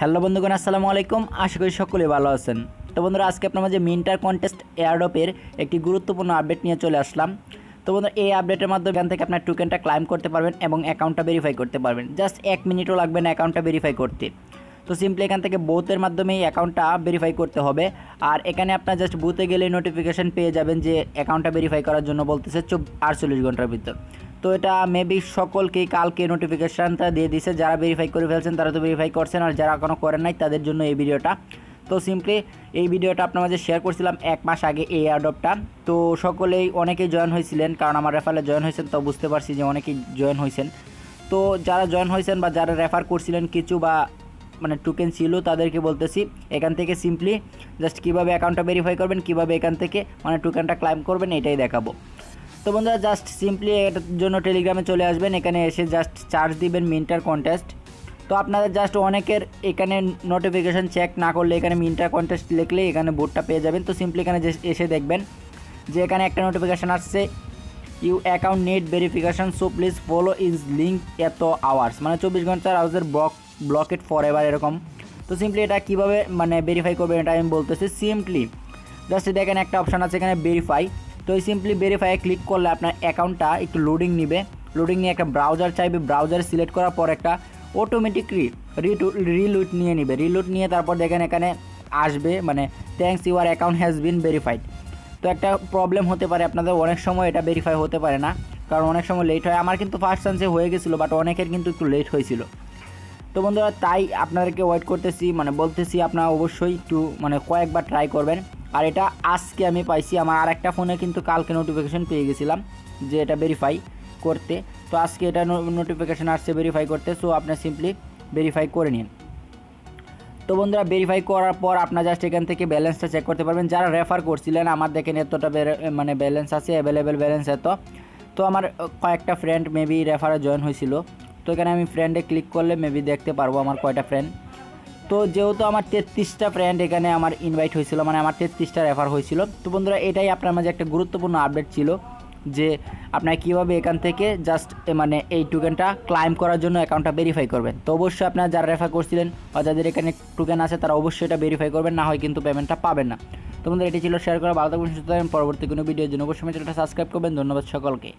Hello বন্ধুগণ, আসসালামু আলাইকুম। আশা করি সকলেই ভালো আছেন। তো বন্ধুরা, আজকে আপনার মাঝে মিন্টার কন্টেস্ট এয়ারড্রপের একটি গুরুত্বপূর্ণ আপডেট নিয়ে চলে আসলাম। তো বন্ধুরা, এই আপডেটের মাধ্যমে এখান থেকে আপনার টোকেনটা ক্লাইম করতে পারবেন এবং অ্যাকাউন্টটা ভেরিফাই করতে পারবেন। জাস্ট 1 মিনিটও লাগবে না অ্যাকাউন্টটা ভেরিফাই করতে। তো সিম্পলি এখান থেকে বুথের মাধ্যমে এই অ্যাকাউন্টটা ভেরিফাই করতে হবে। আর এখানে আপনার জাস্ট বুথে গেলে নোটিফিকেশান পেয়ে যাবেন যে অ্যাকাউন্টটা ভেরিফাই করার জন্য বলতেছে 48 ঘন্টার ভিতর। তো এটা মেবি সকলকেই কালকে নোটিফিকেশানটা দিয়ে দিছে। যারা ভেরিফাই করে ফেলছেন তারা তো ভেরিফাই করছেন, আর যারা এখনও করেন নাই তাদের জন্য এই ভিডিওটা। তো সিম্পলি এই ভিডিওটা আপনার মাঝে শেয়ার করছিলাম 1 মাস আগে এই এয়ারড্রপটা। তো সকলেই অনেকেই জয়েন হয়েছিলেন, কারণ আমার রেফারে জয়েন হয়েছেন, তো বুঝতে পারছি যে অনেকেই জয়েন হয়েছেন। তো যারা জয়েন হয়েছেন বা যারা রেফার করছিলেন কিছু বা মানে টোকেন ছিল, তাদেরকে বলতেছি এখান থেকে সিম্পলি জাস্ট কীভাবে অ্যাকাউন্টটা ভেরিফাই করবেন, কীভাবে এখান থেকে মানে টোকেনটা ক্লাইম করবেন, এটাই দেখাবো। তো বন্ধুরা, জাস্ট সিম্পলি এটার জন্য টেলিগ্রামে চলে আসবেন। এখানে এসে জাস্ট চার্জ দিবেন মিন্টার কন্টেস্ট। তো আপনাদের জাস্ট অনেকের এখানে নোটিফিকেশান চেক না করলে এখানে মিন্টার কন্টেস্ট লিখলে এখানে বোর্ডটা পেয়ে যাবেন। তো সিম্পলি এখানে এসে দেখবেন যে এখানে একটা নোটিফিকেশান আসছে, you account need verification so please follow is link এত আওয়ার্স, মানে 24 ঘন্টার আওয়ার্সের ব্লকেট ফর এভার এরকম। তো সিম্পলি এটা কীভাবে মানে ভেরিফাই করবেন এটা আমি বলতেছি। সিম্পলি জাস্ট দেখেন একটা অপশান আছে এখানে ভেরিফাই। তো এই সিম্পলি ভেরিফাইয়ে ক্লিক করলে আপনার অ্যাকাউন্টটা একটু লোডিং নিবে। লোডিং নিয়ে একটা ব্রাউজার চাইবে, ব্রাউজার সিলেক্ট করার পর একটা অটোমেটিকলি রিলুট নিয়ে নিবে। রিলুট নিয়ে তারপর দেখেন এখানে আসবে মানে thanks your account has been verified. তো একটা প্রবলেম হতে পারে আপনাদের, অনেক সময় এটা ভেরিফাই হতে পারে না, কারণ অনেক সময় লেট হয়। আমার কিন্তু ফার্স্ট চান্সে হয়ে গেছিলো, বাট অনেকের কিন্তু একটু লেট হয়েছিল। তো বন্ধুরা, তাই আপনাদেরকে ওয়েট করতেছি, মানে বলতেছি আপনারা অবশ্যই একটু মানে কয়েকবার ট্রাই করবেন। আর এটা আজকে আমি পাইছি, আমার আর একটা ফোনে কিন্তু কালকে নোটিফিকেশান পেয়ে গেছিলাম যে এটা ভেরিফাই করতে। তো আজকে এটা নোটিফিকেশান আসছে ভেরিফাই করতে। সো আপনি সিম্পলি ভেরিফাই করে নিন। তো বন্ধুরা, ভেরিফাই করার পর আপনার জাস্ট এখান থেকে ব্যালেন্সটা চেক করতে পারবেন। যারা রেফার করছিলেন, আমার দেখেন এতটা মানে ব্যালেন্স আছে, অ্যাভেলেবেল ব্যালেন্স এত। তো আমার কয়েকটা ফ্রেন্ড মেবি রেফারে জয়েন হয়েছিল। তো এখানে আমি ফ্রেন্ডে ক্লিক করলে মেবি দেখতে পারবো আমার কয়টা ফ্রেন্ড। তো যেহেতু আমার 33টা ফ্রেন্ড এখানে আমার ইনভাইট হয়েছিল, মানে আমার 33টা রেফার হয়েছিল। তো বন্ধুরা, এটাই আপনার মাঝে একটা গুরুত্বপূর্ণ আপডেট ছিল যে আপনার কীভাবে এখান থেকে জাস্ট মানে এই টোকেনটা ক্লাইম করার জন্য অ্যাকাউন্টটা ভেরিফাই করবেন। তো অবশ্যই আপনারা যারা রেফার করছিলেন বা যাদের এখানে টোকেন আছে তারা অবশ্যই এটা ভেরিফাই করবেন, না হয় কিন্তু পেমেন্টটা পাবেন না। তো বন্ধুরা, এটি ছিল শেয়ার করা। ভালো থাকবেন, সুস্থ থাকবেন। পরবর্তী কোনো ভিডিওর জন্য অবশ্যই চ্যানেলটা সাবস্ক্রাইব করবেন। ধন্যবাদ সকলকে।